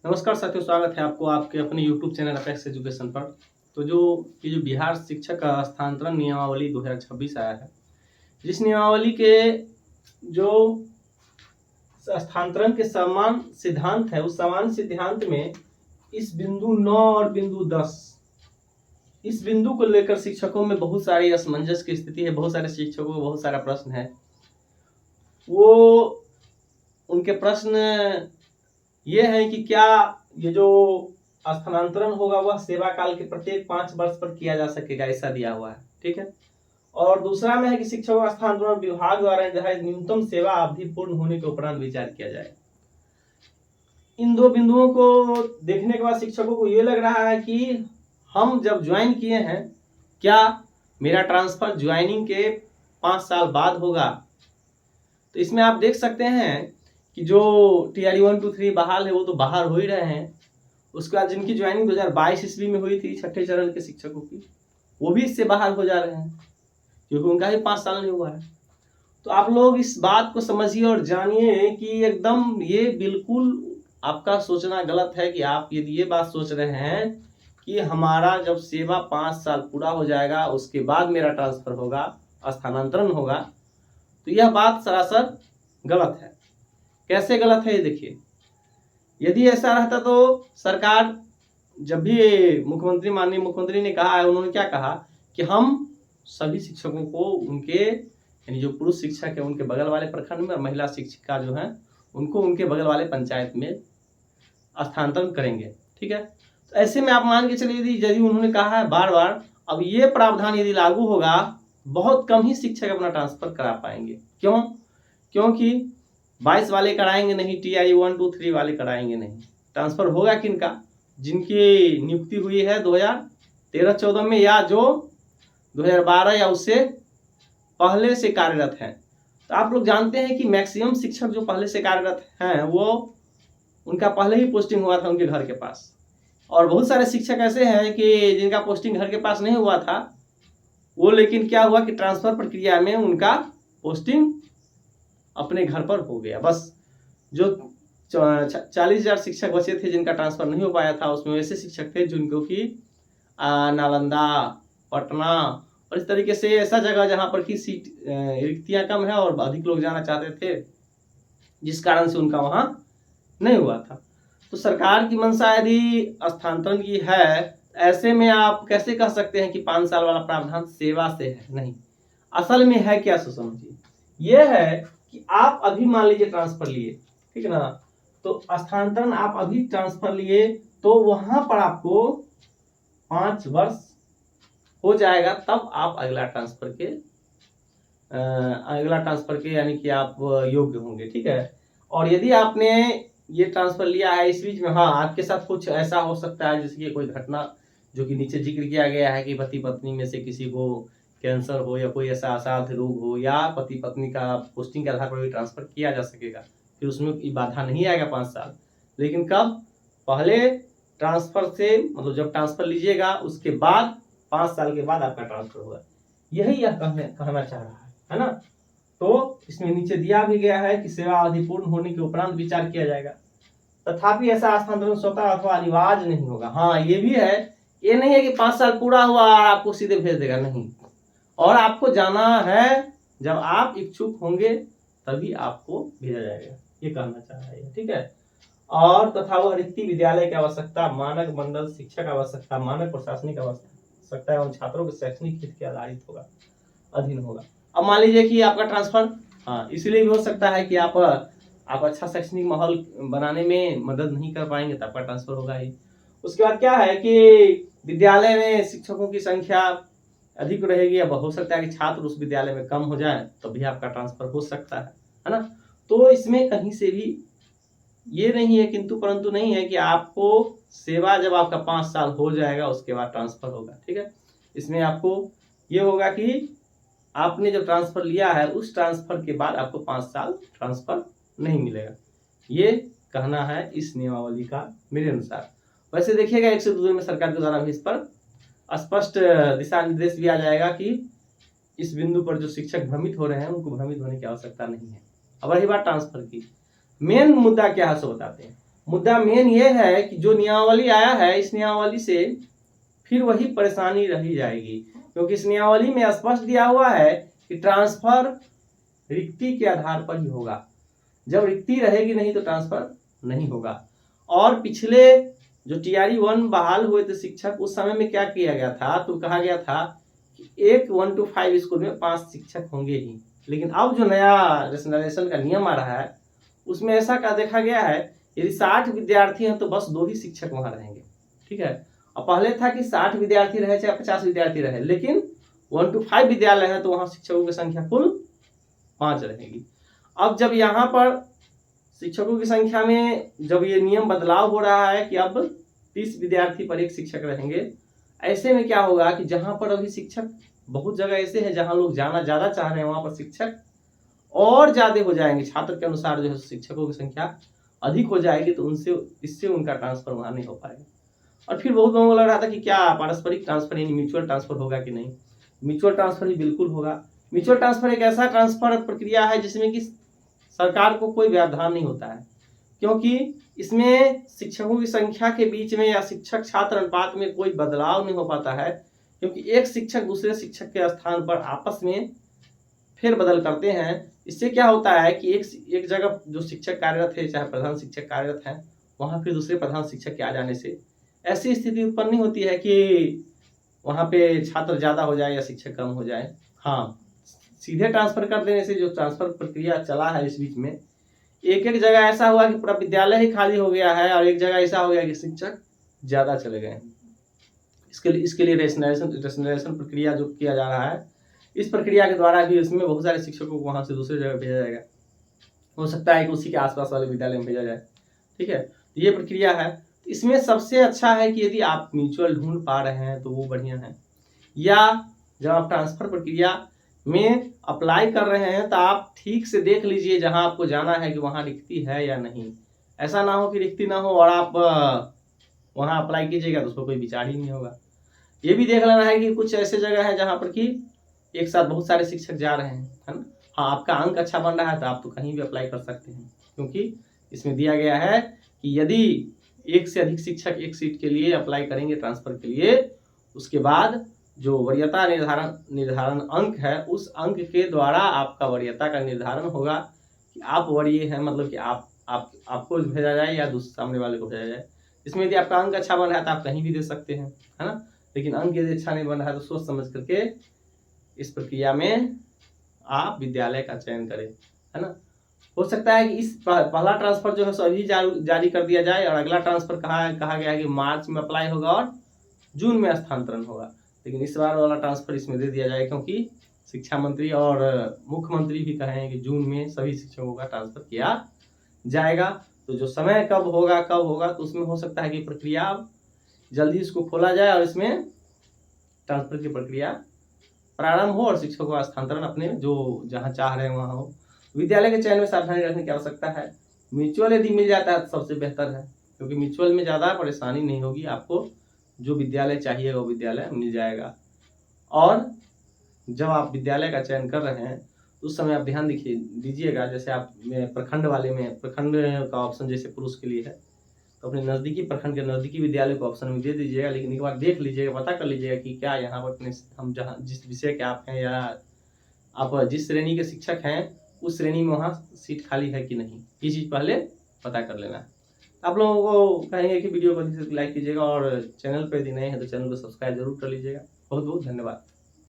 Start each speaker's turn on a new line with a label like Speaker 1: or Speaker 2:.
Speaker 1: नमस्कार साथियों, स्वागत है आपको आपके अपने YouTube चैनल अपेक्स एजुकेशन पर। तो ये जो बिहार शिक्षक स्थानांतरण नियमावली 2026 आया है, जिस नियमावली के जो स्थानांतरण के समान सिद्धांत है, उस समान सिद्धांत में इस बिंदु 9 और बिंदु 10 इस बिंदु को लेकर शिक्षकों में बहुत सारी असमंजस की स्थिति है। बहुत सारे शिक्षकों को बहुत सारा प्रश्न है। वो उनके प्रश्न ये है कि क्या ये जो स्थानांतरण होगा वह सेवा काल के प्रत्येक 5 वर्ष पर किया जा सकेगा, ऐसा दिया हुआ है। ठीक है। और दूसरा में है कि शिक्षकों का स्थानांतरण विभाग द्वारा न्यूनतम सेवा अवधि पूर्ण होने के उपरांत विचार किया जाए। इन दो बिंदुओं को देखने के बाद शिक्षकों को ये लग रहा है कि हम जब ज्वाइन किए हैं, क्या मेरा ट्रांसफर ज्वाइनिंग के 5 साल बाद होगा। तो इसमें आप देख सकते हैं कि जो TRE 1, 2, 3 बहाल है वो तो बाहर हो ही रहे हैं। उसके बाद जिनकी ज्वाइनिंग 2022 ईस्वी में हुई थी छठे चरण के शिक्षकों की, वो भी इससे बाहर हो जा रहे हैं क्योंकि उनका भी 5 साल नहीं हुआ है। तो आप लोग इस बात को समझिए और जानिए कि एकदम ये बिल्कुल आपका सोचना गलत है कि आप यदि ये बात सोच रहे हैं कि हमारा जब सेवा 5 साल पूरा हो जाएगा उसके बाद मेरा ट्रांसफर होगा, स्थानांतरण होगा, तो यह बात सरासर गलत है। कैसे गलत है ये देखिए। यदि ऐसा रहता तो सरकार, जब भी माननीय मुख्यमंत्री ने कहा है, उन्होंने क्या कहा कि हम सभी शिक्षकों को उनके यानी जो पुरुष शिक्षक है उनके बगल वाले प्रखंड में और महिला शिक्षिका जो है उनको उनके बगल वाले पंचायत में स्थानांतरण करेंगे। ठीक है। तो ऐसे में आप मान के चलिए यदि उन्होंने कहा है बार बार, अब ये प्रावधान यदि लागू होगा, बहुत कम ही शिक्षक अपना ट्रांसफर करा पाएंगे। क्यों? क्योंकि 22 वाले कराएंगे नहीं, TRE 1, 2, 3 वाले कराएंगे नहीं। ट्रांसफर होगा किनका? जिनकी नियुक्ति हुई है 2013-14 में या जो 2012 या उससे पहले से कार्यरत हैं। तो आप लोग जानते हैं कि मैक्सिमम शिक्षक जो पहले से कार्यरत हैं वो उनका पहले ही पोस्टिंग हुआ था उनके घर के पास, और बहुत सारे शिक्षक ऐसे हैं कि जिनका पोस्टिंग घर के पास नहीं हुआ था, वो लेकिन क्या हुआ कि ट्रांसफर प्रक्रिया में उनका पोस्टिंग अपने घर पर हो गया। बस जो 40,000 शिक्षक बचे थे जिनका ट्रांसफर नहीं हो पाया था, उसमें ऐसे शिक्षक थे जिनको कि नालंदा, पटना और इस तरीके से ऐसा जगह जहां पर की सीट रिक्तियां कम है और अधिक लोग जाना चाहते थे, जिस कारण से उनका वहां नहीं हुआ था। तो सरकार की मंशा यदि स्थानांतरण की है, ऐसे में आप कैसे कह सकते हैं कि 5 साल वाला प्रावधान सेवा से है? नहीं, असल में है क्या, सो समझिए। यह है कि आप अभी मान लीजिए ट्रांसफर लिए, ठीक है ना, तो स्थानांतरण आप अभी ट्रांसफर लिए तो वहां पर आपको 5 वर्ष हो जाएगा, तब आप अगला ट्रांसफर के यानी कि आप योग्य होंगे। ठीक है। और यदि आपने ये ट्रांसफर लिया है इस बीच में, हाँ, आपके साथ कुछ ऐसा हो सकता है जैसे कि कोई घटना जो कि नीचे जिक्र किया गया है कि पति पत्नी में से किसी को कैंसर हो या कोई ऐसा असाध्य रोग हो, या पति पत्नी का पोस्टिंग के आधार पर भी ट्रांसफर किया जा सकेगा, फिर उसमें बाधा नहीं आएगा 5 साल। लेकिन कब? पहले ट्रांसफर से, मतलब जब ट्रांसफर लीजिएगा उसके बाद 5 साल के बाद आपका ट्रांसफर होगा। यही यह कहना चाह रहा है ना। तो इसमें नीचे दिया भी गया है कि सेवा अवधि पूर्ण होने के उपरांत विचार किया जाएगा। तथापि ऐसा स्थानांतरण स्वतः अथवा अनिवार्य नहीं होगा। हाँ, ये भी है, ये नहीं है कि 5 साल पूरा हुआ और आपको सीधे भेज देगा, नहीं। और आपको जाना है, जब आप इच्छुक होंगे तभी आपको भेजा जाएगा, ये कहना चाह रहा है। ठीक है। और तथा वह रिक्ति विद्यालय की आवश्यकता, मानक मंडल शिक्षक आवश्यकता, मानक प्रशासनिक आवश्यकता एवं छात्रों के शैक्षणिक हित के आधारित होगा, अधीन होगा। अब मान लीजिए कि आपका ट्रांसफर, हाँ, इसलिए भी हो सकता है कि आप अच्छा शैक्षणिक माहौल बनाने में मदद नहीं कर पाएंगे, तो आपका ट्रांसफर होगा ही। उसके बाद क्या है कि विद्यालय में शिक्षकों की संख्या अधिक रहेगी, अब हो सकता है कि छात्र उस विद्यालय में कम हो जाए, तो भी आपका ट्रांसफर हो सकता है ना। तो इसमें कहीं से भी ये नहीं है, किंतु परंतु नहीं है कि आपको सेवा जब आपका 5 साल हो जाएगा उसके बाद ट्रांसफर होगा। ठीक है। इसमें आपको ये होगा कि आपने जब ट्रांसफर लिया है उस ट्रांसफर के बाद आपको 5 साल ट्रांसफर नहीं मिलेगा, ये कहना है इस नियमावली का मेरे अनुसार। वैसे देखिएगा 102 में सरकार के द्वारा भी इस पर स्पष्ट दिशा निर्देश भी आ जाएगा कि इस बिंदु पर जो शिक्षक भ्रमित हो रहे हैं उनको भ्रमित होने की आवश्यकता नहीं है। अब रही बात ट्रांसफर की, मेन मुद्दा क्या है सो बताते हैं। मुद्दा मेन ये है कि जो नियमावली आया है, इस नियमावली से फिर वही परेशानी रही जाएगी, क्योंकि इस नियमावली में स्पष्ट दिया हुआ है कि ट्रांसफर रिक्ति के आधार पर ही होगा। जब रिक्ति रहेगी नहीं तो ट्रांसफर नहीं होगा। और पिछले जो टीआरई 1 बहाल हुए थे शिक्षक, उस समय में क्या किया गया था, तो कहा गया था कि एक 1 to 5 स्कूल में 5 शिक्षक होंगे ही। लेकिन अब जो नया रेशनलाइजेशन का नियम आ रहा है, उसमें ऐसा क्या देखा गया है, यदि 60 विद्यार्थी हैं तो बस 2 ही शिक्षक वहां रहेंगे। ठीक है। और पहले था कि 60 विद्यार्थी रहे चाहे 50 विद्यार्थी रहे, लेकिन 1 to 5 विद्यालय है तो वहां शिक्षकों की संख्या कुल 5 रहेगी। अब जब यहाँ पर शिक्षकों की संख्या में जब ये नियम बदलाव हो रहा है कि अब 30 विद्यार्थी पर एक शिक्षक रहेंगे, ऐसे में क्या होगा कि जहां पर अभी शिक्षक, बहुत जगह ऐसे हैं जहां लोग जाना ज्यादा चाह रहे हैं, वहां पर शिक्षक और ज्यादा हो जाएंगे, छात्र के अनुसार जो है शिक्षकों की संख्या अधिक हो जाएगी, तो इससे उनका ट्रांसफर वहां नहीं हो पाएगा। और फिर बहुत लोगों को लग रहा था कि क्या पारस्परिक ट्रांसफर यानी म्यूचुअल ट्रांसफर होगा कि नहीं। म्यूचुअल ट्रांसफर ही बिल्कुल होगा। म्यूचुअल ट्रांसफर एक ऐसा ट्रांसफर प्रक्रिया है जिसमें कि सरकार को कोई व्यवधान नहीं होता है, क्योंकि इसमें शिक्षकों की संख्या के बीच में या शिक्षक छात्र अनुपात में कोई बदलाव नहीं हो पाता है, क्योंकि एक शिक्षक दूसरे शिक्षक के स्थान पर आपस में फेरबदल करते हैं। इससे क्या होता है कि एक जगह जो शिक्षक कार्यरत है, चाहे प्रधान शिक्षक कार्यरत है, वहां फिर दूसरे प्रधान शिक्षक के आ जाने से ऐसी स्थिति उत्पन्न नहीं होती है कि वहां पे छात्र ज्यादा हो जाए या शिक्षक कम हो जाए। हाँ, सीधे ट्रांसफर कर देने से जो ट्रांसफर प्रक्रिया चला है इस बीच में, एक जगह ऐसा हुआ कि पूरा विद्यालय ही खाली हो गया है, और एक जगह ऐसा हो गया कि शिक्षक ज्यादा चले गए। इसके लिए रेशनलाइजेशन प्रक्रिया जो किया जा रहा है, इस प्रक्रिया के द्वारा भी इसमें बहुत सारे शिक्षकों को वहां से दूसरे जगह भेजा जाएगा। हो सकता है कि उसी के आसपास वाले विद्यालय में भेजा जाए। ठीक है, तो ये प्रक्रिया है। इसमें सबसे अच्छा है कि यदि आप म्यूचुअल ढूंढ पा रहे हैं तो वो बढ़िया है, या जब आप ट्रांसफर प्रक्रिया में अप्लाई कर रहे हैं तो आप ठीक से देख लीजिए जहां आपको जाना है कि वहां रिक्ति है या नहीं। ऐसा ना हो कि रिक्ति ना हो और आप वहां अप्लाई कीजिएगा तो उसको कोई विचार ही नहीं होगा। ये भी देख लेना है कि कुछ ऐसे जगह है जहां पर कि एक साथ बहुत सारे शिक्षक जा रहे हैं, है ना। हाँ, आपका अंक अच्छा बन रहा है तो आप तो कहीं भी अप्लाई कर सकते हैं, क्योंकि इसमें दिया गया है कि यदि एक से अधिक शिक्षक एक सीट के लिए अप्लाई करेंगे ट्रांसफर के लिए, उसके बाद जो वरीयता निर्धारण अंक है, उस अंक के द्वारा आपका वरीयता का निर्धारण होगा कि आप वरीय हैं, मतलब कि आपको भेजा जाए या दूसरे सामने वाले को भेजा जाए। इसमें यदि आपका अंक अच्छा बन रहा है तो आप कहीं भी दे सकते हैं, है ना। लेकिन अंक यदि अच्छा नहीं बन रहा है तो सोच समझ करके इस प्रक्रिया में आप विद्यालय का चयन करें, है ना। हो सकता है कि इस पहला ट्रांसफर जो है सो अभी जारी कर दिया जाए, और अगला ट्रांसफर कहा गया है कि मार्च में अप्लाई होगा और जून में स्थानांतरण होगा। लेकिन इस बार वाला ट्रांसफर इसमें दे दिया जाए, क्योंकि शिक्षा मंत्री और मुख्यमंत्री भी कहे हैं कि जून में सभी शिक्षकों का ट्रांसफर किया जाएगा। तो जो समय कब होगा तो उसमें हो सकता है कि प्रक्रिया जल्दी इसको खोला जाए और इसमें ट्रांसफर की प्रक्रिया प्रारंभ हो और शिक्षकों का स्थानांतरण अपने जो जहाँ चाह रहे हैं वहाँ हो। विद्यालय के चयन में सावधानी रखने की आवश्यकता है। म्यूचुअल यदि मिल जाता है तो सबसे बेहतर है, क्योंकि म्यूचुअल में ज़्यादा परेशानी नहीं होगी, आपको जो विद्यालय चाहिएगा वो विद्यालय मिल जाएगा। और जब आप विद्यालय का चयन कर रहे हैं तो उस समय आप ध्यान दीजिएगा, जैसे आप प्रखंड वाले में प्रखंड का ऑप्शन जैसे पुरुष के लिए है, तो अपने नज़दीकी प्रखंड के नज़दीकी विद्यालय को ऑप्शन में दे दीजिएगा। लेकिन एक बार देख लीजिएगा, पता कर लीजिएगा कि क्या यहाँ पर अपने हम जहाँ जिस विषय के आप हैं या आप जिस श्रेणी के शिक्षक हैं उस श्रेणी में वहाँ सीट खाली है कि नहीं, ये चीज़ पहले पता कर लेना है। आप लोगों को कहेंगे कि वीडियो को लाइक कीजिएगा, और चैनल पर यदि नए हैं तो चैनल को सब्सक्राइब जरूर कर लीजिएगा। बहुत बहुत धन्यवाद।